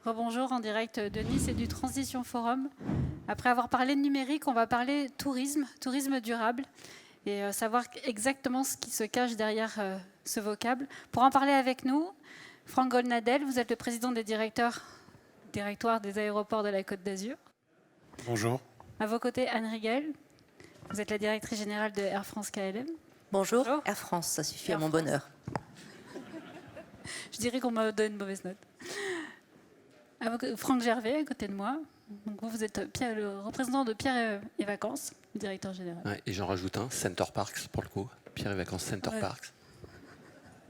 Rebonjour en direct de Nice et du Transition Forum. Après avoir parlé de numérique, on va parler tourisme durable et savoir exactement ce qui se cache derrière ce vocable. Pour en parler avec nous, Franck Goldnadel, vous êtes le président des directoires des aéroports de la Côte d'Azur. Bonjour. À vos côtés, Anne Riegel, vous êtes la directrice générale de Air France KLM. Bonjour. Air France, ça suffit à mon bonheur. Je dirais qu'on me donne une mauvaise note. Franck Gervais, à côté de moi. Donc vous êtes le représentant de Pierre et Vacances, le directeur général. Ouais, et j'en rajoute un, Center Parks pour le coup. Pierre et Vacances Center Parks.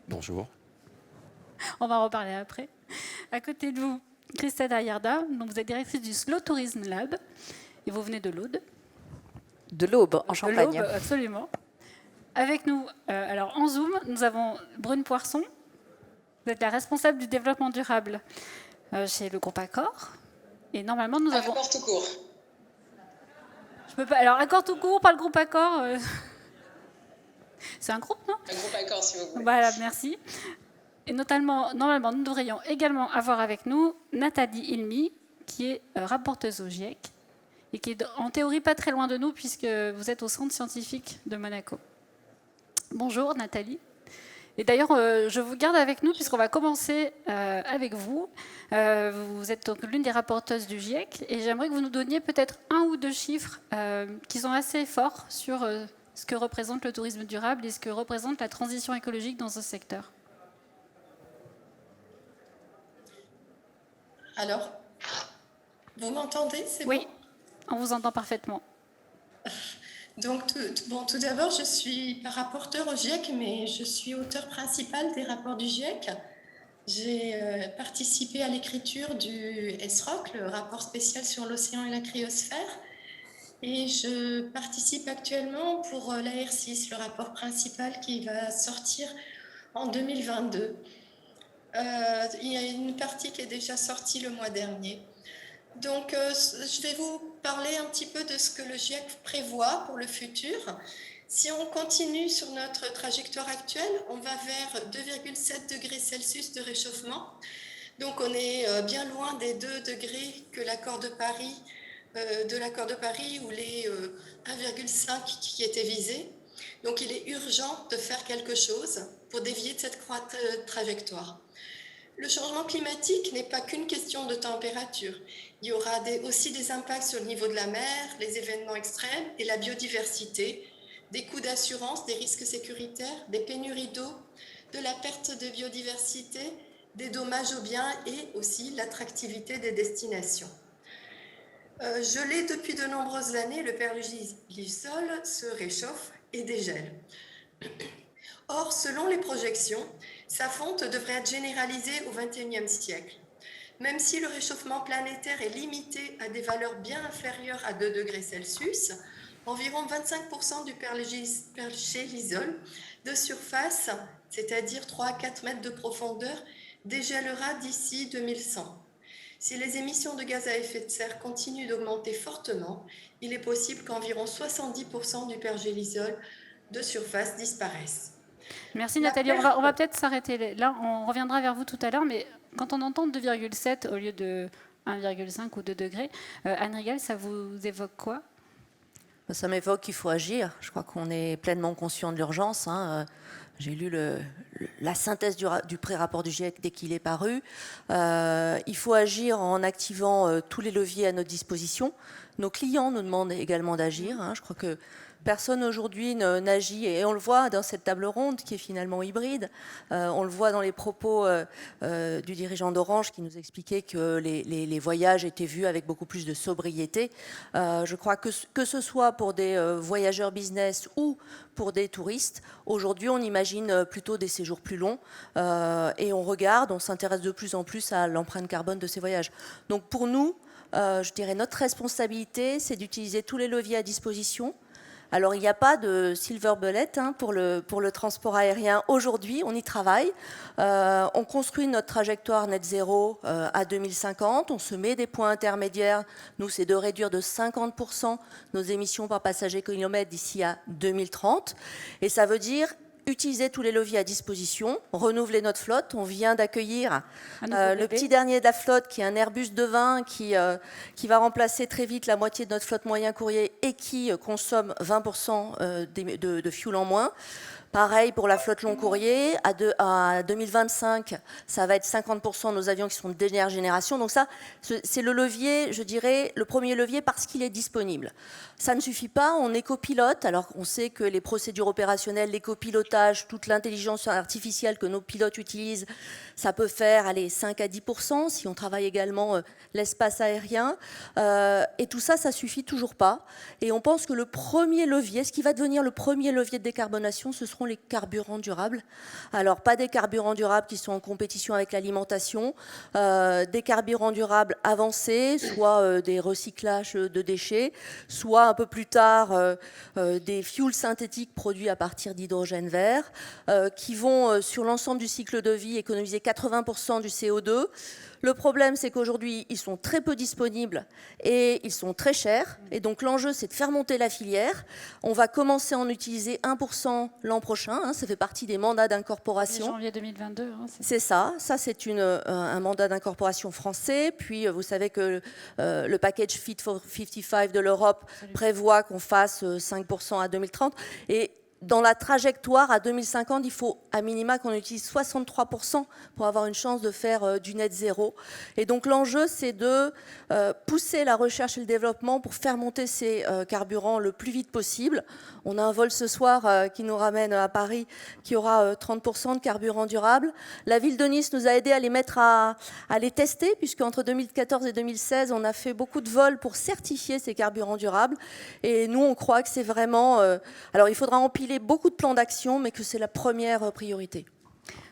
Bonjour. On va en reparler après. À côté de vous, Christelle Ayarda, donc vous êtes directrice du Slow Tourism Lab et vous venez de l'Aude. De l'Aube, en Champagne. De l'Aube, absolument. Avec nous, alors en Zoom, nous avons Brune Poisson. Vous êtes la responsable du développement durable chez le groupe Accor. Et normalement, nous avons... Accor tout court. Je peux pas... Alors, Accor tout court, pas le groupe Accor. C'est un groupe, non? Un groupe Accor, si vous voulez. Voilà, merci. Et notamment, normalement, nous devrions également avoir avec nous Nathalie Ilmy, qui est rapporteuse au GIEC, et qui est en théorie pas très loin de nous, puisque vous êtes au centre scientifique de Monaco. Bonjour Nathalie. Et d'ailleurs, je vous garde avec nous puisqu'on va commencer avec vous. Vous êtes donc l'une des rapporteuses du GIEC et j'aimerais que vous nous donniez peut-être un ou deux chiffres qui sont assez forts sur ce que représente le tourisme durable et ce que représente la transition écologique dans ce secteur. Alors, vous m'entendez? Oui, on vous entend parfaitement. Donc, tout d'abord, je suis pas rapporteur au GIEC, mais je suis auteur principal des rapports du GIEC. J'ai participé à l'écriture du SROC, le rapport spécial sur l'océan et la cryosphère. Et je participe actuellement pour l'AR6, le rapport principal qui va sortir en 2022. Il y a une partie qui est déjà sortie le mois dernier. Donc, je vais vous parler un petit peu de ce que le GIEC prévoit pour le futur. Si on continue sur notre trajectoire actuelle, on va vers 2,7 degrés Celsius de réchauffement. Donc, on est bien loin des 2 degrés que l'accord de Paris, ou les 1,5 qui étaient visés. Donc, il est urgent de faire quelque chose pour dévier de cette trajectoire. Le changement climatique n'est pas qu'une question de température. Il y aura aussi des impacts sur le niveau de la mer, les événements extrêmes et la biodiversité, des coûts d'assurance, des risques sécuritaires, des pénuries d'eau, de la perte de biodiversité, des dommages aux biens et aussi l'attractivité des destinations. Gelé depuis de nombreuses années, le pergélisol se réchauffe et dégèle. Or, selon les projections, sa fonte devrait être généralisée au XXIe siècle. Même si le réchauffement planétaire est limité à des valeurs bien inférieures à 2 degrés Celsius, environ 25% du pergélisol de surface, c'est-à-dire 3 à 4 mètres de profondeur, dégèlera d'ici 2100. Si les émissions de gaz à effet de serre continuent d'augmenter fortement, il est possible qu'environ 70% du pergélisol de surface disparaissent. Merci Nathalie. On va peut-être s'arrêter là. On reviendra vers vous tout à l'heure, mais quand on entend 2,7 au lieu de 1,5 ou 2 degrés, Anne Riegel, ça vous évoque quoi? Ça m'évoque qu'il faut agir. Je crois qu'on est pleinement conscient de l'urgence. J'ai lu la synthèse du pré-rapport du GIEC dès qu'il est paru. Il faut agir en activant tous les leviers à notre disposition. Nos clients nous demandent également d'agir. Je crois que personne aujourd'hui n'agit, et on le voit dans cette table ronde qui est finalement hybride. On le voit dans les propos du dirigeant d'Orange qui nous expliquait que les voyages étaient vus avec beaucoup plus de sobriété. Je crois que ce soit pour des voyageurs business ou pour des touristes, aujourd'hui on imagine plutôt des séjours plus longs et on s'intéresse de plus en plus à l'empreinte carbone de ces voyages. Donc pour nous, je dirais notre responsabilité, c'est d'utiliser tous les leviers à disposition. Alors, il n'y a pas de silver bullet pour le transport aérien aujourd'hui, on y travaille. On construit notre trajectoire net zéro à 2050, on se met des points intermédiaires. Nous, c'est de réduire de 50% nos émissions par passager kilomètre d'ici à 2030. Et ça veut dire utiliser tous les leviers à disposition, renouveler notre flotte. On vient d'accueillir nouveau le bébé. petit dernier de la flotte, qui est un Airbus de 20, qui va remplacer très vite la moitié de notre flotte moyen courrier et qui consomme 20% de fuel en moins. Pareil pour la flotte long courrier, à 2025, ça va être 50% de nos avions qui seront de dernière génération. Donc ça, c'est le levier, je dirais, le premier levier parce qu'il est disponible. Ça ne suffit pas, on est copilote, alors on sait que les procédures opérationnelles, les copilotages, toute l'intelligence artificielle que nos pilotes utilisent, ça peut faire 5 à 10% si on travaille également l'espace aérien. Et tout ça, ça suffit toujours pas. Et on pense que le premier levier, ce qui va devenir le premier levier de décarbonation, ce seront les carburants durables. Alors, pas des carburants durables qui sont en compétition avec l'alimentation, des carburants durables avancés, soit des recyclages de déchets, soit un peu plus tard des fuels synthétiques produits à partir d'hydrogène vert, qui vont, sur l'ensemble du cycle de vie, économiser 80% du CO2. Le problème, c'est qu'aujourd'hui, ils sont très peu disponibles et ils sont très chers. Et donc, l'enjeu, c'est de faire monter la filière. On va commencer à en utiliser 1% l'an prochain. Ça fait partie des mandats d'incorporation. Janvier 2022. C'est ça. Ça, c'est un mandat d'incorporation français. Puis, vous savez que le package Fit for 55 de l'Europe prévoit qu'on fasse 5% à 2030. Et dans la trajectoire à 2050, il faut à minima qu'on utilise 63% pour avoir une chance de faire du net zéro. Et donc l'enjeu, c'est de pousser la recherche et le développement pour faire monter ces carburants le plus vite possible. On a un vol ce soir qui nous ramène à Paris, qui aura 30% de carburant durable. La ville de Nice nous a aidés à les mettre à les tester, puisqu'entre 2014 et 2016, on a fait beaucoup de vols pour certifier ces carburants durables. Et nous, on croit que c'est vraiment... alors, il faudra empiler beaucoup de plans d'action, mais que c'est la première priorité.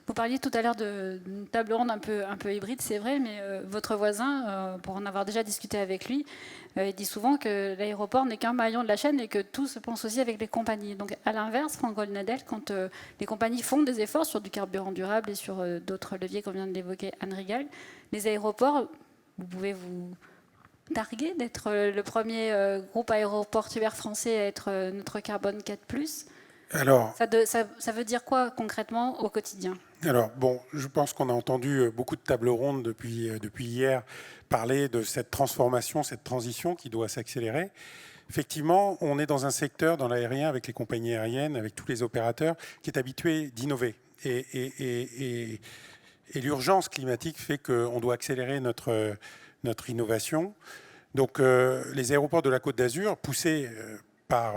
Vous parliez tout à l'heure d'une table ronde un peu hybride, c'est vrai, mais votre voisin, pour en avoir déjà discuté avec lui, il dit souvent que l'aéroport n'est qu'un maillon de la chaîne et que tout se pense aussi avec les compagnies. Donc à l'inverse, Franck Goldnadel, quand les compagnies font des efforts sur du carburant durable et sur d'autres leviers comme vient de l'évoquer Anne Rigal, les aéroports, vous pouvez vous targuer d'être le premier groupe aéroportuaire français à être neutre carbone 4+. Alors, ça veut dire quoi concrètement au quotidien ? Alors, bon, je pense qu'on a entendu beaucoup de tables rondes depuis hier parler de cette transformation, cette transition qui doit s'accélérer. Effectivement, on est dans un secteur, dans l'aérien, avec les compagnies aériennes, avec tous les opérateurs, qui est habitué d'innover. Et l'urgence climatique fait qu'on doit accélérer notre innovation. Donc, les aéroports de la Côte d'Azur, poussés par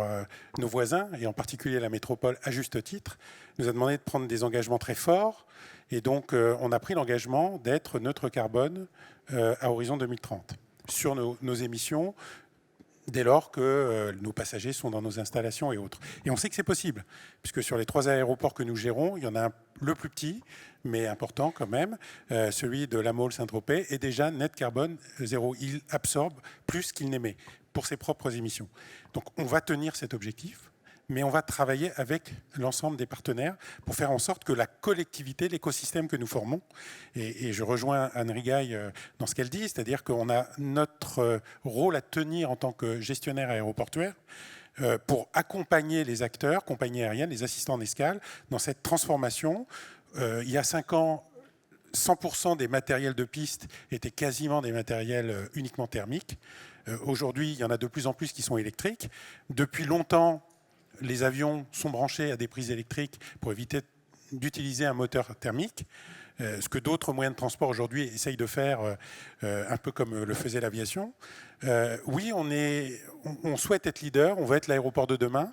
nos voisins, et en particulier la métropole à juste titre, nous a demandé de prendre des engagements très forts. Et donc, on a pris l'engagement d'être neutre carbone à horizon 2030 sur nos émissions, dès lors que nos passagers sont dans nos installations et autres. Et on sait que c'est possible, puisque sur les 3 aéroports que nous gérons, il y en a le plus petit, mais important quand même, celui de La Mole-Saint-Tropez, est déjà net carbone zéro. Il absorbe plus qu'il n'émet pour ses propres émissions. Donc on va tenir cet objectif, mais on va travailler avec l'ensemble des partenaires pour faire en sorte que la collectivité, l'écosystème que nous formons, et je rejoins Anne Rigail dans ce qu'elle dit, c'est-à-dire qu'on a notre rôle à tenir en tant que gestionnaire aéroportuaire pour accompagner les acteurs, compagnies aériennes, les assistants en escale, dans cette transformation. Il y a 5 ans, 100% des matériels de piste étaient quasiment des matériels uniquement thermiques. Aujourd'hui, il y en a de plus en plus qui sont électriques. Depuis longtemps, les avions sont branchés à des prises électriques pour éviter d'utiliser un moteur thermique, ce que d'autres moyens de transport aujourd'hui essayent de faire, un peu comme le faisait l'aviation. Oui, on souhaite être leader, on veut être l'aéroport de demain.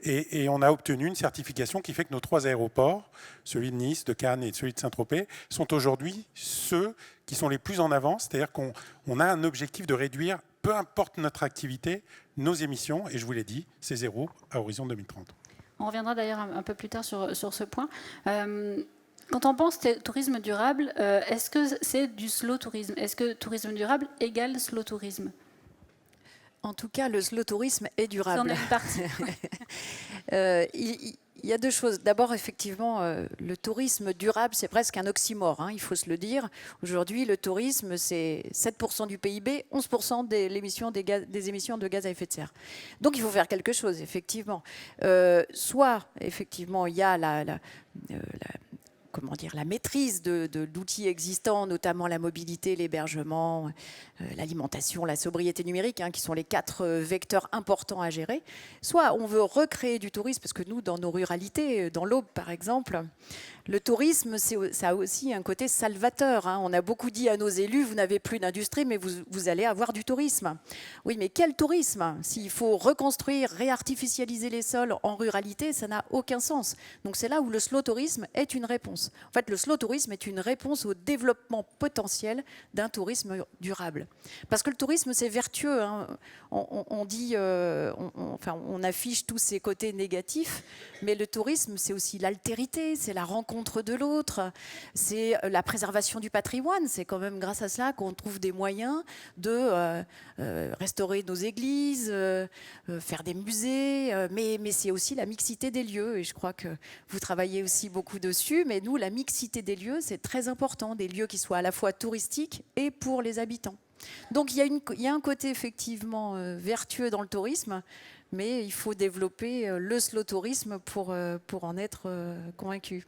Et on a obtenu une certification qui fait que nos 3 aéroports, celui de Nice, de Cannes et celui de Saint-Tropez, sont aujourd'hui ceux qui sont les plus en avance. C'est-à-dire qu'on a un objectif de réduire, peu importe notre activité, nos émissions. Et je vous l'ai dit, c'est zéro à horizon 2030. On reviendra d'ailleurs un peu plus tard sur ce point. Quand on pense tourisme durable, est-ce que c'est du slow tourisme ? Est-ce que tourisme durable égale slow tourisme ? En tout cas, le slow tourisme est durable. Ça en est une partie. il y a deux choses. D'abord, effectivement, le tourisme durable, c'est presque un oxymore, hein, il faut se le dire. Aujourd'hui, le tourisme, c'est 7% du PIB, 11% des émissions de gaz à effet de serre. Donc, il faut faire quelque chose, effectivement. Soit, effectivement, il y a la maîtrise de l'outil existant, notamment la mobilité, l'hébergement, l'alimentation, la sobriété numérique, hein, qui sont les 4 vecteurs importants à gérer. Soit on veut recréer du tourisme, parce que nous, dans nos ruralités, dans l'Aube par exemple, le tourisme, ça a aussi un côté salvateur, hein. On a beaucoup dit à nos élus, vous n'avez plus d'industrie, mais vous allez avoir du tourisme. Oui, mais quel tourisme? S'il faut reconstruire, réartificialiser les sols en ruralité, ça n'a aucun sens. Donc c'est là où le slow tourisme est une réponse. En fait, le slow tourisme est une réponse au développement potentiel d'un tourisme durable. Parce que le tourisme, c'est vertueux, hein. On dit, on affiche tous ces côtés négatifs, mais le tourisme, c'est aussi l'altérité, c'est la rencontre de l'autre, c'est la préservation du patrimoine. C'est quand même grâce à cela qu'on trouve des moyens de restaurer nos églises, faire des musées, mais c'est aussi la mixité des lieux. Et je crois que vous travaillez aussi beaucoup dessus, mais nous, la mixité des lieux, c'est très important, des lieux qui soient à la fois touristiques et pour les habitants. Donc il y a un côté effectivement vertueux dans le tourisme, mais il faut développer le slow tourisme pour en être convaincu.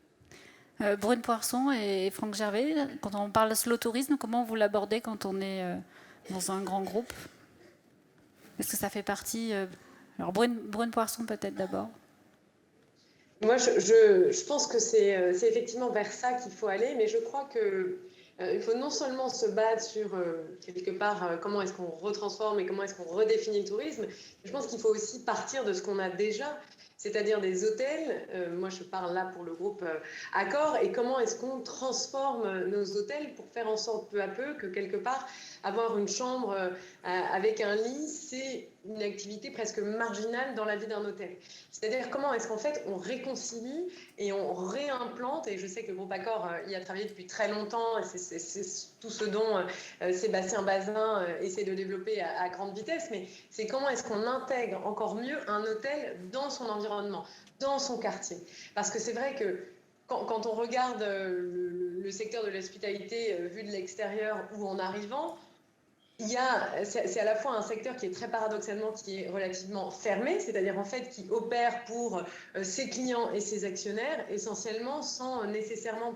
Brune Poisson et Franck Gervais, quand on parle de slow tourisme, comment vous l'abordez quand on est dans un grand groupe? Est-ce que ça fait partie... Alors Brune Poisson peut-être d'abord. Moi, je pense que c'est effectivement vers ça qu'il faut aller, mais je crois que il faut non seulement se battre sur, quelque part, comment est-ce qu'on retransforme et comment est-ce qu'on redéfinit le tourisme, mais je pense qu'il faut aussi partir de ce qu'on a déjà, c'est-à-dire des hôtels. Moi, je parle là pour le groupe Accor, et comment est-ce qu'on transforme nos hôtels pour faire en sorte peu à peu que, quelque part, avoir une chambre avec un lit, c'est une activité presque marginale dans la vie d'un hôtel. C'est-à-dire comment est-ce qu'en fait on réconcilie et on réimplante, et je sais que le groupe Accor y a travaillé depuis très longtemps, et c'est tout ce dont Sébastien Bazin essaie de développer à grande vitesse, mais c'est comment est-ce qu'on intègre encore mieux un hôtel dans son environnement, dans son quartier. Parce que c'est vrai que quand on regarde le secteur de l'hospitalité vu de l'extérieur ou en arrivant, c'est à la fois un secteur qui est très paradoxalement qui est relativement fermé, c'est-à-dire en fait qui opère pour ses clients et ses actionnaires essentiellement sans nécessairement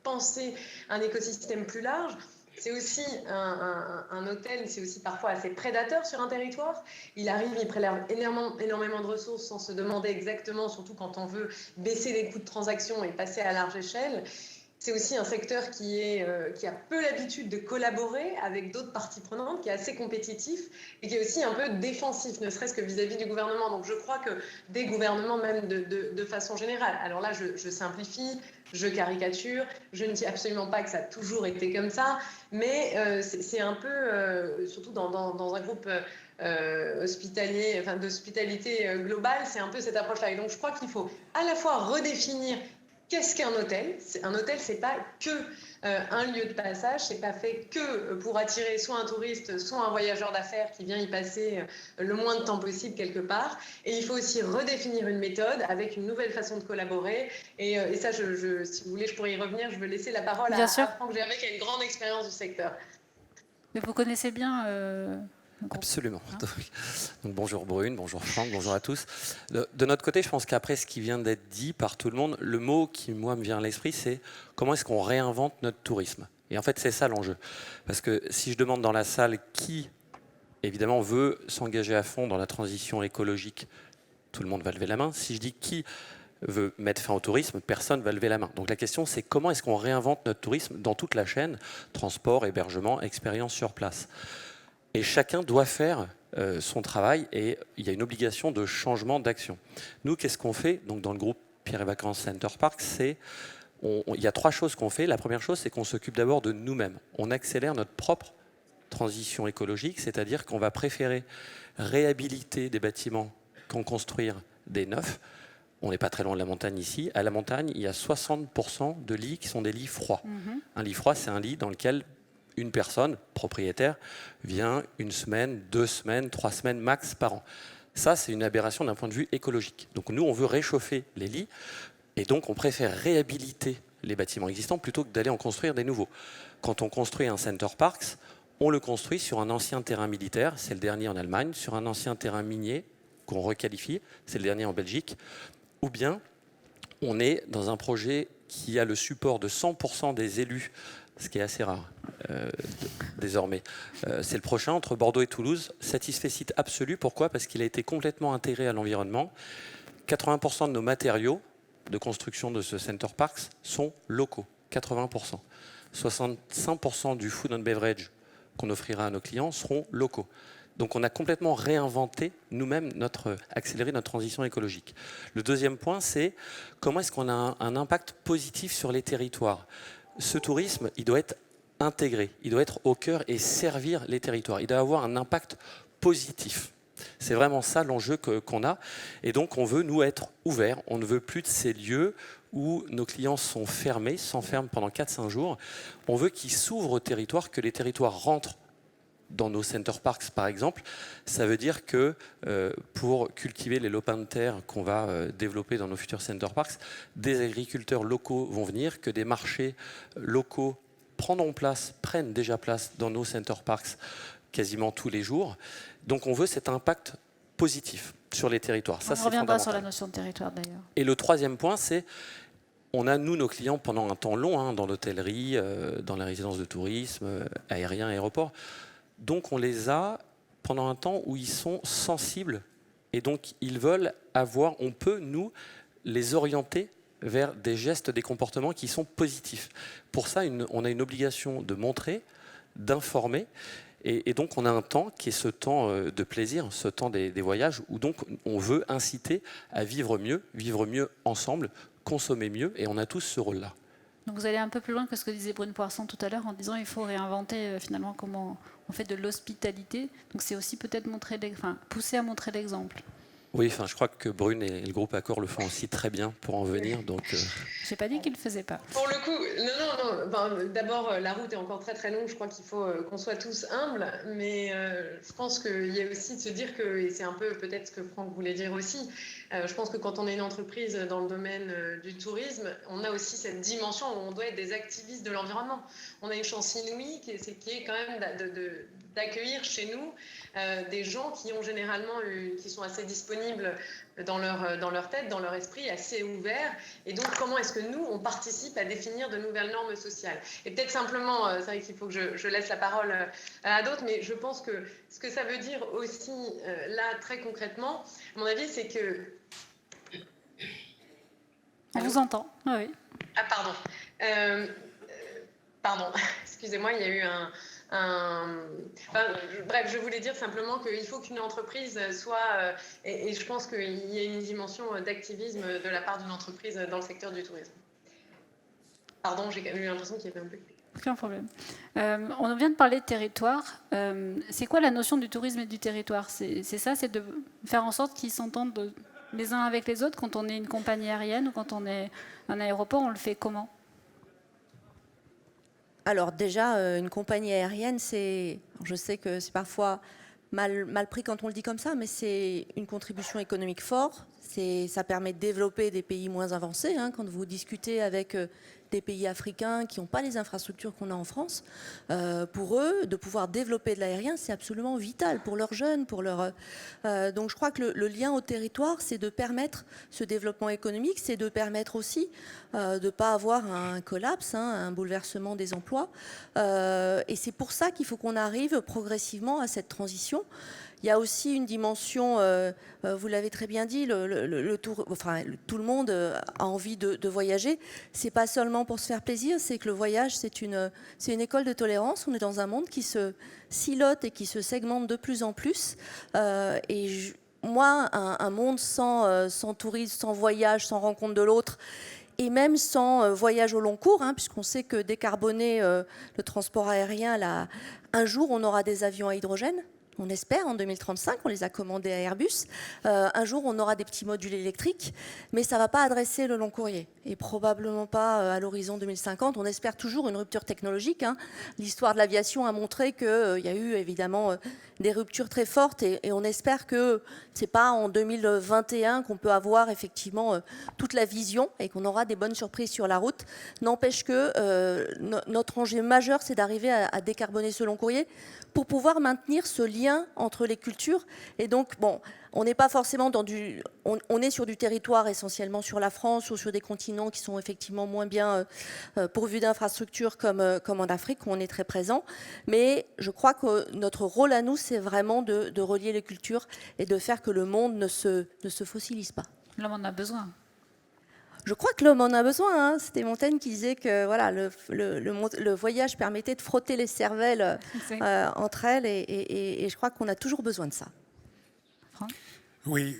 penser un écosystème plus large. C'est aussi un hôtel, c'est aussi parfois assez prédateur sur un territoire. Il arrive, il prélève énormément de ressources sans se demander exactement, surtout quand on veut baisser les coûts de transaction et passer à large échelle. C'est aussi un secteur qui a peu l'habitude de collaborer avec d'autres parties prenantes, qui est assez compétitif et qui est aussi un peu défensif, ne serait-ce que vis-à-vis du gouvernement. Donc je crois que des gouvernements, même de façon générale, alors là je simplifie, je caricature, je ne dis absolument pas que ça a toujours été comme ça, mais c'est un peu, surtout dans un groupe hospitalier, enfin d'hospitalité globale, c'est un peu cette approche-là. Et donc je crois qu'il faut à la fois redéfinir qu'est-ce qu'un hôtel. Un hôtel, c'est pas que un lieu de passage, c'est pas fait que pour attirer soit un touriste, soit un voyageur d'affaires qui vient y passer le moins de temps possible quelque part. Et il faut aussi redéfinir une méthode avec une nouvelle façon de collaborer. Et ça, si vous voulez, je pourrais y revenir. Je veux laisser la parole à Franck Gervais, qui a une grande expérience du secteur. Mais vous connaissez bien... Absolument. Donc, bonjour Brune, bonjour Franck, bonjour à tous. De notre côté, je pense qu'après ce qui vient d'être dit par tout le monde, le mot qui, moi, me vient à l'esprit, c'est comment est-ce qu'on réinvente notre tourisme. Et en fait, c'est ça l'enjeu. Parce que si je demande dans la salle qui, évidemment, veut s'engager à fond dans la transition écologique, tout le monde va lever la main. Si je dis qui veut mettre fin au tourisme, personne ne va lever la main. Donc la question, c'est comment est-ce qu'on réinvente notre tourisme dans toute la chaîne, transport, hébergement, expérience sur place. Et chacun doit faire son travail et il y a une obligation de changement d'action. Nous, qu'est-ce qu'on fait? Donc, dans le groupe Pierre et Vacances Center Parcs, il y a 3 choses qu'on fait. La première chose, c'est qu'on s'occupe d'abord de nous-mêmes. On accélère notre propre transition écologique, c'est-à-dire qu'on va préférer réhabiliter des bâtiments qu'en construire des neufs. On n'est pas très loin de la montagne ici. À la montagne, il y a 60% de lits qui sont des lits froids. Un lit froid, c'est un lit dans lequel une personne, propriétaire, vient 1 semaine, 2 semaines, 3 semaines max par an. Ça, c'est une aberration d'un point de vue écologique. Donc nous, on veut réchauffer les lits, et donc on préfère réhabiliter les bâtiments existants plutôt que d'aller en construire des nouveaux. Quand on construit un Center Parcs, on le construit sur un ancien terrain militaire, c'est le dernier en Allemagne, sur un ancien terrain minier qu'on requalifie, c'est le dernier en Belgique, ou bien on est dans un projet qui a le support de 100% des élus, ce qui est assez rare désormais. C'est le prochain, entre Bordeaux et Toulouse, satisfecit absolu. Pourquoi? Parce qu'il a été complètement intégré à l'environnement. 80% de nos matériaux de construction de ce Center Parcs sont locaux, 80%. 65% du food and beverage qu'on offrira à nos clients seront locaux. Donc on a complètement réinventé nous-mêmes, accéléré notre transition écologique. Le deuxième point, c'est comment est-ce qu'on a un impact positif sur les territoires. Ce tourisme, il doit être intégré, il doit être au cœur et servir les territoires. Il doit avoir un impact positif. C'est vraiment ça l'enjeu qu'on a. Et donc on veut, nous, être ouverts. On ne veut plus de ces lieux où nos clients sont fermés, s'enferment pendant 4-5 jours. On veut qu'ils s'ouvrent au territoire, que les territoires rentrent dans nos Center Parcs, par exemple. Ça veut dire que pour cultiver les lopins de terre qu'on va développer dans nos futurs Center Parcs, des agriculteurs locaux vont venir, que des marchés locaux prennent déjà place dans nos Center Parcs quasiment tous les jours. Donc on veut cet impact positif sur les territoires. Ça, on reviendra sur la notion de territoire d'ailleurs. Et le troisième point, c'est on a, nous, nos clients pendant un temps long, dans l'hôtellerie, dans les résidences de tourisme, aérien, aéroport. Donc on les a pendant un temps où ils sont sensibles et donc ils veulent on peut, nous, les orienter vers des gestes, des comportements qui sont positifs. Pour ça, on a une obligation de montrer, d'informer. Et donc, on a un temps qui est ce temps de plaisir, ce temps des voyages, où donc on veut inciter à vivre mieux ensemble, consommer mieux, et on a tous ce rôle-là. Donc vous allez un peu plus loin que ce que disait Brune Poisson tout à l'heure, en disant qu'il faut réinventer finalement comment on fait de l'hospitalité. Donc c'est aussi peut-être pousser à montrer l'exemple. Oui, je crois que Brune et le groupe Accor le font aussi très bien pour en venir. J'ai pas dit qu'ils le faisaient pas. Pour le coup, non. D'abord, la route est encore très très longue. Je crois qu'il faut qu'on soit tous humbles, mais je pense qu'il y a aussi de se dire que, et c'est un peu peut-être ce que Franck voulait dire aussi, je pense que quand on est une entreprise dans le domaine du tourisme, on a aussi cette dimension où on doit être des activistes de l'environnement. On a une chance inouïe qui est quand même d'accueillir chez nous des gens qui ont généralement qui sont assez disponibles dans leur tête, dans leur esprit, assez ouverts. Et donc, comment est-ce que nous, on participe à définir de nouvelles normes sociales? Et peut-être simplement, c'est vrai qu'il faut que je laisse la parole à d'autres, mais je pense que ce que ça veut dire aussi, là, très concrètement, à mon avis, c'est que... On vous entend, oui. Ah, pardon. Pardon, excusez-moi, il y a eu bref, je voulais dire simplement qu'il faut qu'une entreprise soit... et je pense qu'il y a une dimension d'activisme de la part d'une entreprise dans le secteur du tourisme. Pardon, j'ai eu l'impression qu'il y avait un peu... Aucun problème. On vient de parler de territoire. C'est quoi la notion du tourisme et du territoire? C'est ça, c'est de faire en sorte qu'ils s'entendent les uns avec les autres. Quand on est une compagnie aérienne ou quand on est un aéroport, on le fait comment? Alors déjà, une compagnie aérienne, je sais que c'est parfois mal pris quand on le dit comme ça, mais c'est une contribution économique forte. Ça permet de développer des pays moins avancés. Quand vous discutez avec des pays africains qui n'ont pas les infrastructures qu'on a en France, pour eux, de pouvoir développer de l'aérien, c'est absolument vital pour leurs jeunes, donc je crois que le lien au territoire, c'est de permettre ce développement économique, c'est de permettre aussi de ne pas avoir un collapse, un bouleversement des emplois. Et c'est pour ça qu'il faut qu'on arrive progressivement à cette transition. Il y a aussi une dimension, vous l'avez très bien dit, tout le monde a envie de voyager. C'est pas seulement pour se faire plaisir, c'est que le voyage, c'est une école de tolérance. On est dans un monde qui se silote et qui se segmente de plus en plus. Moi, un monde sans tourisme, sans voyage, sans rencontre de l'autre, et même sans voyage au long cours, puisqu'on sait que décarboner le transport aérien, un jour, on aura des avions à hydrogène. On espère en 2035, on les a commandés à Airbus. Un jour, on aura des petits modules électriques, mais ça ne va pas adresser le long courrier. Et probablement pas à l'horizon 2050. On espère toujours une rupture technologique. L'histoire de l'aviation a montré qu'il y a eu évidemment des ruptures très fortes et on espère que ce n'est pas en 2021 qu'on peut avoir effectivement toute la vision et qu'on aura des bonnes surprises sur la route. N'empêche que notre enjeu majeur, c'est d'arriver à décarboner ce long courrier pour pouvoir maintenir ce lien entre les cultures. Et donc, bon, on n'est pas forcément dans du... On est sur du territoire essentiellement sur la France ou sur des continents qui sont effectivement moins bien pourvus d'infrastructures comme en Afrique, où on est très présent. Mais je crois que notre rôle à nous, c'est vraiment de relier les cultures et de faire que le monde ne se fossilise pas. L'homme en a besoin. Je crois que l'homme en a besoin. C'était Montaigne qui disait que voilà, le voyage permettait de frotter les cervelles entre elles et je crois qu'on a toujours besoin de ça. Oui,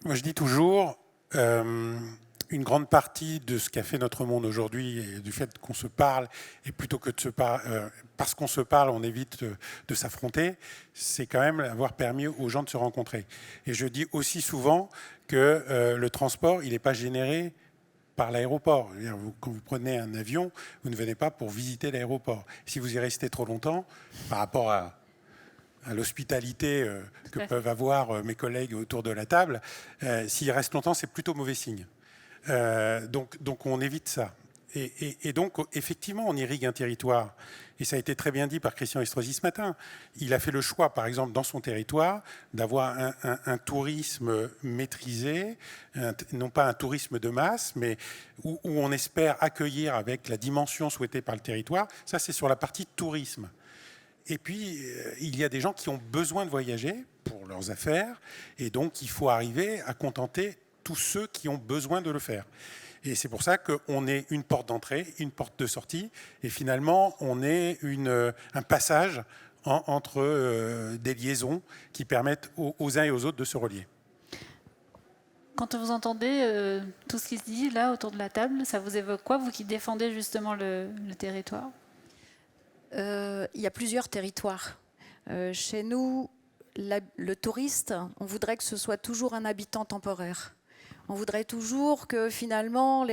moi je dis toujours, une grande partie de ce qu'a fait notre monde aujourd'hui et du fait qu'on se parle, et plutôt que de se parler, parce qu'on se parle, on évite de s'affronter, c'est quand même avoir permis aux gens de se rencontrer. Et je dis aussi souvent que le transport, il n'est pas généré par l'aéroport. Quand vous prenez un avion, vous ne venez pas pour visiter l'aéroport. Si vous y restez trop longtemps, par rapport à l'hospitalité que peuvent avoir mes collègues autour de la table, s'ils restent longtemps, c'est plutôt mauvais signe. Donc on évite ça. Et donc, effectivement, on irrigue un territoire. Et ça a été très bien dit par Christian Estrosi ce matin. Il a fait le choix, par exemple, dans son territoire, d'avoir un tourisme maîtrisé, non pas un tourisme de masse, mais où on espère accueillir avec la dimension souhaitée par le territoire. Ça, c'est sur la partie tourisme. Et puis, il y a des gens qui ont besoin de voyager pour leurs affaires. Et donc, il faut arriver à contenter tous ceux qui ont besoin de le faire. Et c'est pour ça qu'on est une porte d'entrée, une porte de sortie, et finalement, on est un passage entre des liaisons qui permettent aux uns et aux autres de se relier. Quand vous entendez tout ce qui se dit là autour de la table, ça vous évoque quoi, vous qui défendez justement le territoire ? Il y a plusieurs territoires. Chez nous, le touriste, on voudrait que ce soit toujours un habitant temporaire. On voudrait toujours que finalement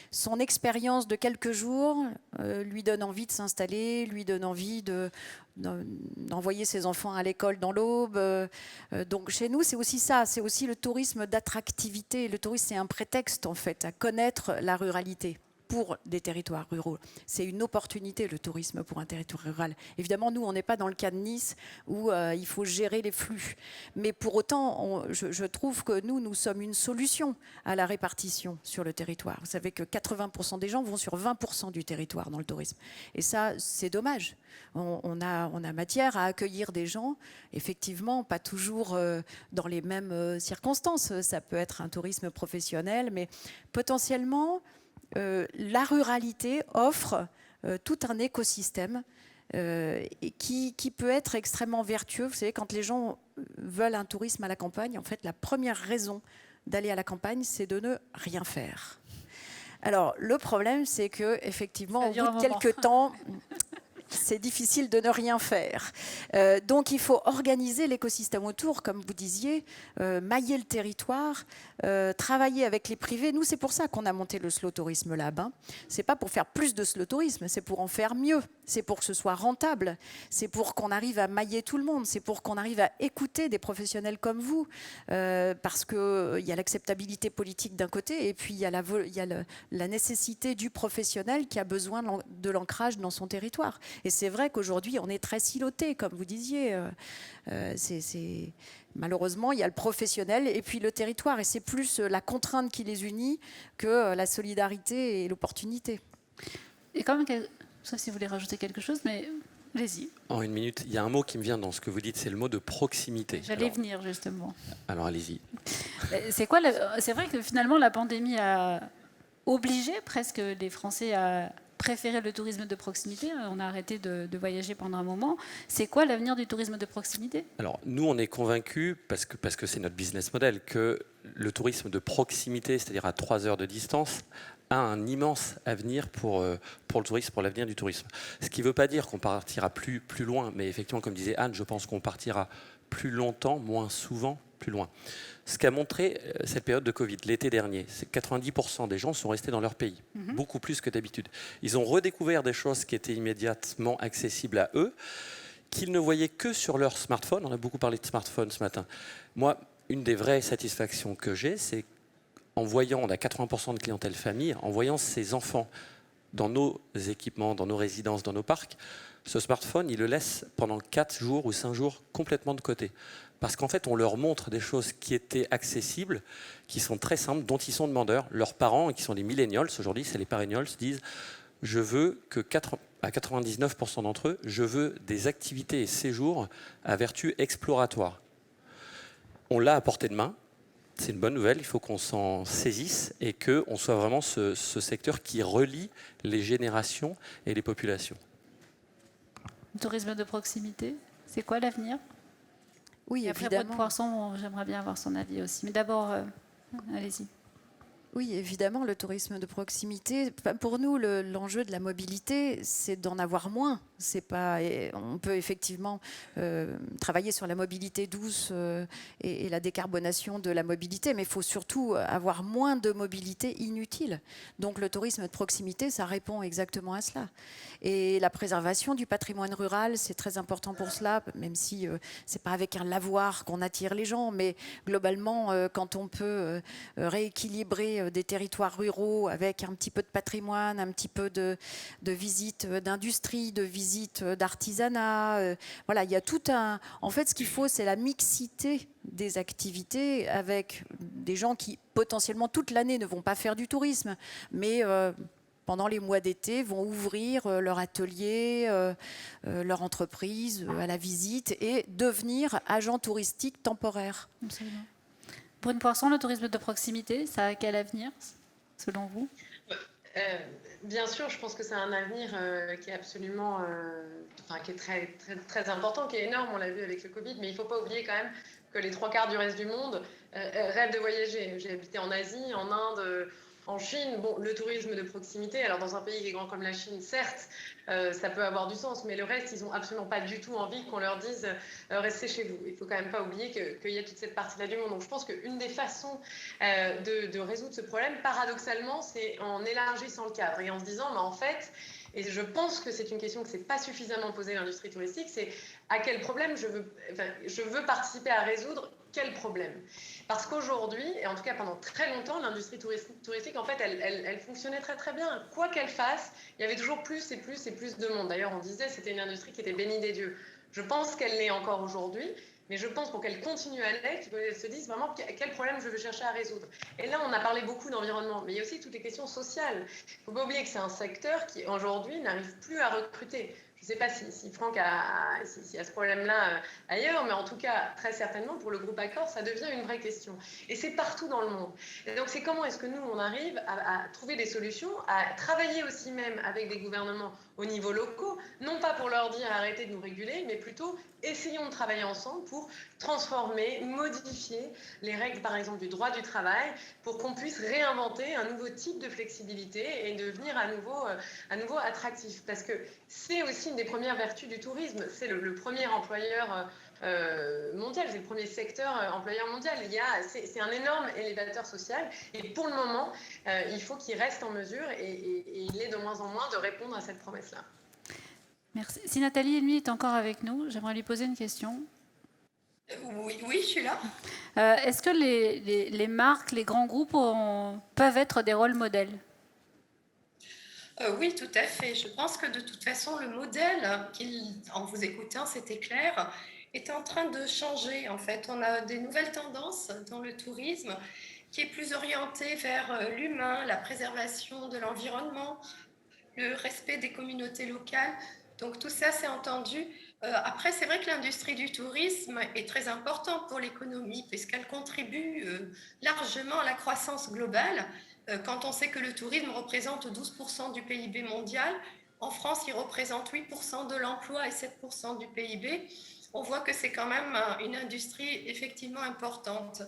son expérience de quelques jours lui donne envie de s'installer, lui donne envie d'envoyer ses enfants à l'école dans l'Aube. Donc chez nous, c'est aussi ça, c'est aussi le tourisme d'attractivité. Le tourisme, c'est un prétexte en fait à connaître la ruralité pour des territoires ruraux. C'est une opportunité, le tourisme, pour un territoire rural. Évidemment, nous, on n'est pas dans le cas de Nice où il faut gérer les flux. Mais pour autant, je trouve que nous sommes une solution à la répartition sur le territoire. Vous savez que 80% des gens vont sur 20% du territoire dans le tourisme. Et ça, c'est dommage. On a matière à accueillir des gens, effectivement, pas toujours dans les mêmes circonstances. Ça peut être un tourisme professionnel, mais potentiellement, la ruralité offre tout un écosystème qui peut être extrêmement vertueux. Vous savez, quand les gens veulent un tourisme à la campagne, en fait, la première raison d'aller à la campagne, c'est de ne rien faire. Alors, le problème, c'est que effectivement, au bout de quelques temps, c'est difficile de ne rien faire. Donc il faut organiser l'écosystème autour, comme vous disiez, mailler le territoire, travailler avec les privés. Nous, c'est pour ça qu'on a monté le Slow Tourisme Lab. C'est pas pour faire plus de slow tourisme, c'est pour en faire mieux. C'est pour que ce soit rentable. C'est pour qu'on arrive à mailler tout le monde. C'est pour qu'on arrive à écouter des professionnels comme vous. Parce qu'il y a l'acceptabilité politique d'un côté et puis il y a la nécessité du professionnel qui a besoin de l'ancrage dans son territoire. Et c'est vrai qu'aujourd'hui, on est très siloté, comme vous disiez. Malheureusement, il y a le professionnel et puis le territoire. Et c'est plus la contrainte qui les unit que la solidarité et l'opportunité. Et quand même, sauf si vous voulez rajouter quelque chose, mais allez-y. En une minute, il y a un mot qui me vient dans ce que vous dites, c'est le mot de proximité. J'allais venir, justement. Alors, allez-y. C'est vrai que finalement, la pandémie a obligé presque les Français à préféré le tourisme de proximité. On a arrêté de voyager pendant un moment. C'est quoi l'avenir du tourisme de proximité? Alors, nous, on est convaincus, parce que c'est notre business model, que le tourisme de proximité, c'est-à-dire à 3 heures de distance, a un immense avenir pour le tourisme, pour l'avenir du tourisme. Ce qui ne veut pas dire qu'on partira plus loin, mais effectivement, comme disait Anne, je pense qu'on partira plus longtemps, moins souvent, plus loin. Ce qu'a montré cette période de Covid, l'été dernier, c'est que 90% des gens sont restés dans leur pays, beaucoup plus que d'habitude. Ils ont redécouvert des choses qui étaient immédiatement accessibles à eux, qu'ils ne voyaient que sur leur smartphone. On a beaucoup parlé de smartphone ce matin. Moi, une des vraies satisfactions que j'ai, c'est en voyant, on a 80% de clientèle famille, en voyant ces enfants dans nos équipements, dans nos résidences, dans nos parcs, ce smartphone, ils le laissent pendant 4 jours ou 5 jours complètement de côté. Parce qu'en fait, on leur montre des choses qui étaient accessibles, qui sont très simples, dont ils sont demandeurs. Leurs parents, qui sont des millennials, aujourd'hui, c'est les perennials, disent « Je veux que à 99% d'entre eux, je veux des activités et séjours à vertu exploratoire. » On l'a à portée de main. C'est une bonne nouvelle, il faut qu'on s'en saisisse et qu'on soit vraiment ce secteur qui relie les générations et les populations. Le tourisme de proximité, c'est quoi l'avenir? Oui, et après, évidemment. Brune Poisson, j'aimerais bien avoir son avis aussi. Mais d'abord, allez-y. Oui, évidemment, le tourisme de proximité. Pour nous, l'enjeu de la mobilité, c'est d'en avoir moins. C'est pas, on peut effectivement travailler sur la mobilité douce et la décarbonation de la mobilité, mais il faut surtout avoir moins de mobilité inutile. Donc le tourisme de proximité, ça répond exactement à cela. Et la préservation du patrimoine rural, c'est très important pour cela, même si c'est pas avec un lavoir qu'on attire les gens, mais globalement, quand on peut rééquilibrer des territoires ruraux avec un petit peu de patrimoine, un petit peu de visite d'industrie, de visite d'artisanat. Voilà, il y a tout un... En fait, ce qu'il faut, c'est la mixité des activités avec des gens qui, potentiellement, toute l'année ne vont pas faire du tourisme, mais... pendant les mois d'été, vont ouvrir leur atelier, leur entreprise à la visite et devenir agents touristiques temporaires. Absolument. Brune Poisson, le tourisme de proximité, ça a quel avenir, selon vous? Bien sûr, je pense que c'est un avenir qui est absolument, qui est très, très, très important, qui est énorme, on l'a vu avec le Covid, mais il ne faut pas oublier quand même que les 3/4 du reste du monde rêvent de voyager. J'ai habité en Asie, en Inde, en Chine. Bon, le tourisme de proximité, alors dans un pays qui est grand comme la Chine, certes, ça peut avoir du sens, mais le reste, ils n'ont absolument pas du tout envie qu'on leur dise restez chez vous. Il ne faut quand même pas oublier qu'il y a toute cette partie-là du monde. Donc je pense qu'une des façons de résoudre ce problème, paradoxalement, c'est en élargissant le cadre et en se disant, mais en fait, et je pense que c'est une question que ne s'est pas suffisamment posée l'industrie touristique, c'est à quel problème je veux participer à résoudre, quel problème? Parce qu'aujourd'hui, et en tout cas pendant très longtemps, l'industrie touristique, en fait, elle fonctionnait très très bien. Quoi qu'elle fasse, il y avait toujours plus et plus et plus de monde. D'ailleurs, on disait que c'était une industrie qui était bénie des dieux. Je pense qu'elle l'est encore aujourd'hui, mais je pense pour qu'elle continue à l'être, qu'elle se dise vraiment quel problème je veux chercher à résoudre. Et là, on a parlé beaucoup d'environnement, mais il y a aussi toutes les questions sociales. Il ne faut pas oublier que c'est un secteur qui, aujourd'hui, n'arrive plus à recruter. Je ne sais pas si Franck a ce problème-là ailleurs, mais en tout cas, très certainement, pour le groupe Accor, ça devient une vraie question. Et c'est partout dans le monde. Et donc, c'est comment est-ce que nous, on arrive à trouver des solutions, à travailler aussi même avec des gouvernements au niveau locaux, non pas pour leur dire arrêtez de nous réguler, mais plutôt essayons de travailler ensemble pour transformer, modifier les règles, par exemple, du droit du travail, pour qu'on puisse réinventer un nouveau type de flexibilité et devenir à nouveau attractif. Parce que c'est aussi une des premières vertus du tourisme. C'est le premier employeur mondial, c'est le premier secteur employeur mondial. C'est un énorme élévateur social. Et pour le moment, il faut qu'il reste en mesure, et il est de moins en moins, de répondre à cette promesse-là. Merci. Si Nathalie Elmy est encore avec nous, j'aimerais lui poser une question. Oui, je suis là. Est-ce que les marques, les grands groupes peuvent être des rôles modèles? Oui, tout à fait. Je pense que de toute façon, le modèle, en vous écoutant, c'était clair, est en train de changer. En fait, on a des nouvelles tendances dans le tourisme qui est plus orienté vers l'humain, la préservation de l'environnement, le respect des communautés locales. Donc tout ça, c'est entendu. Après, c'est vrai que l'industrie du tourisme est très importante pour l'économie puisqu'elle contribue largement à la croissance globale. Quand on sait que le tourisme représente 12% du PIB mondial, en France, il représente 8% de l'emploi et 7% du PIB. On voit que c'est quand même une industrie effectivement importante.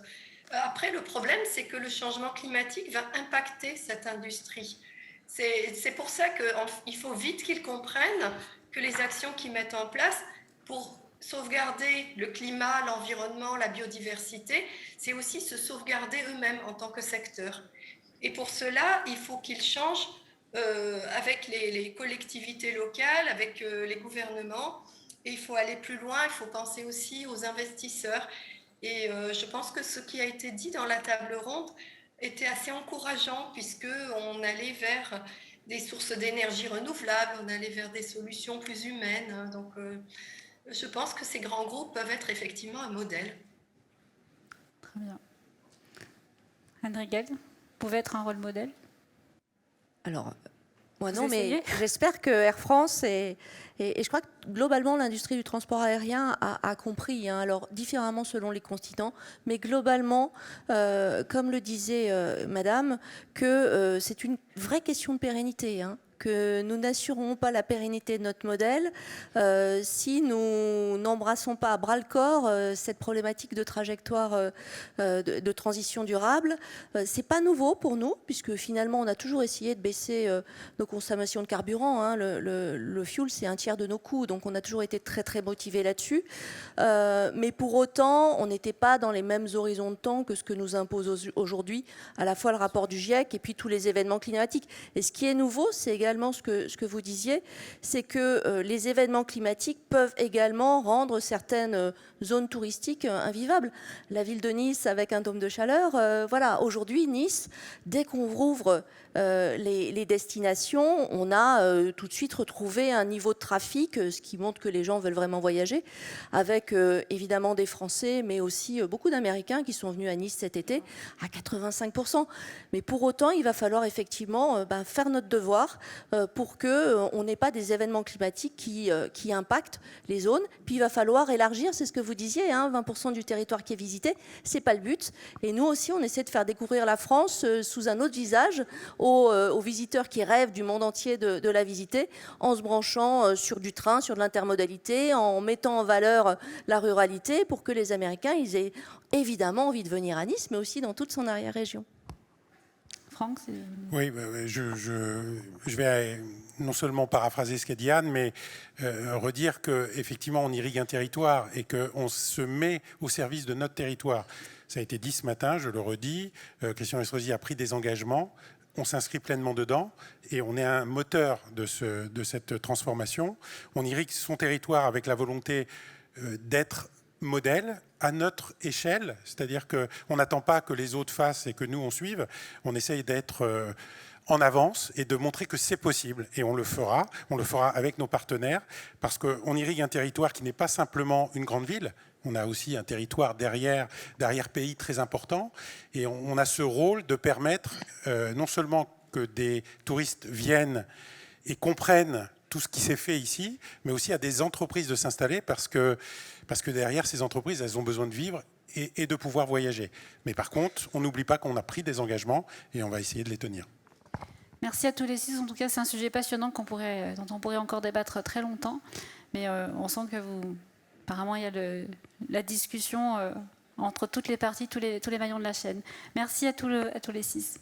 Après, le problème, c'est que le changement climatique va impacter cette industrie. C'est pour ça qu'il faut vite qu'ils comprennent que les actions qu'ils mettent en place pour sauvegarder le climat, l'environnement, la biodiversité, c'est aussi se sauvegarder eux-mêmes en tant que secteur. Et pour cela, il faut qu'ils changent avec les collectivités locales, avec les gouvernements. Et il faut aller plus loin, il faut penser aussi aux investisseurs. Et je pense que ce qui a été dit dans la table ronde était assez encourageant, puisqu'on allait vers des sources d'énergie renouvelables, on allait vers des solutions plus humaines. Donc, je pense que ces grands groupes peuvent être effectivement un modèle. Très bien. Anne Riegel, vous pouvez être un rôle modèle? Alors, moi Vous non, essayez? mais j'espère que Air France et je crois que globalement l'industrie du transport aérien a compris, hein, alors différemment selon les continents, mais globalement, comme le disait Madame, que c'est une vraie question de pérennité, hein, que nous n'assurerons pas la pérennité de notre modèle si nous n'embrassons pas à bras-le-corps cette problématique de trajectoire de transition durable. C'est pas nouveau pour nous, puisque finalement on a toujours essayé de baisser nos consommations de carburant, hein. Le fuel, c'est un tiers de nos coûts, donc on a toujours été très très motivés là-dessus. Mais pour autant, on n'était pas dans les mêmes horizons de temps que ce que nous impose aujourd'hui à la fois le rapport du GIEC et puis tous les événements climatiques. Et ce qui est nouveau, c'est également ce que vous disiez, c'est que les événements climatiques peuvent également rendre certaines zones touristiques invivables. La ville de Nice avec un dôme de chaleur, voilà, aujourd'hui Nice, dès qu'on rouvre les destinations, on a tout de suite retrouvé un niveau de trafic, ce qui montre que les gens veulent vraiment voyager, avec évidemment des Français, mais aussi beaucoup d'Américains qui sont venus à Nice cet été, à 85%. Mais pour autant, il va falloir effectivement faire notre devoir pour qu'on n'ait pas des événements climatiques qui impactent les zones. Puis il va falloir élargir, c'est ce que vous disiez, hein, 20% du territoire qui est visité, c'est pas le but. Et nous aussi, on essaie de faire découvrir la France sous un autre visage aux visiteurs qui rêvent du monde entier de la visiter, en se branchant sur du train, sur de l'intermodalité, en mettant en valeur la ruralité pour que les Américains ils aient évidemment envie de venir à Nice, mais aussi dans toute son arrière-région. Franck, oui, je vais non seulement paraphraser ce qu'a dit Anne, mais redire qu'effectivement, on irrigue un territoire et qu'on se met au service de notre territoire. Ça a été dit ce matin, je le redis. Christian Estrosi a pris des engagements. On s'inscrit pleinement dedans et on est un moteur de cette transformation. On irrigue son territoire avec la volonté d'être modèle à notre échelle, c'est-à-dire qu'on n'attend pas que les autres fassent et que nous on suive, on essaye d'être en avance et de montrer que c'est possible, et on le fera avec nos partenaires, parce qu'on irrigue un territoire qui n'est pas simplement une grande ville, on a aussi un territoire d'arrière-pays très important, et on a ce rôle de permettre non seulement que des touristes viennent et comprennent tout ce qui s'est fait ici, mais aussi à des entreprises de s'installer parce que derrière ces entreprises, elles ont besoin de vivre et de pouvoir voyager. Mais par contre, on n'oublie pas qu'on a pris des engagements et on va essayer de les tenir. Merci à tous les six. En tout cas, c'est un sujet passionnant dont on pourrait encore débattre très longtemps. Mais on sent que apparemment, il y a la discussion entre toutes les parties, tous les maillons de la chaîne. Merci à tous les six.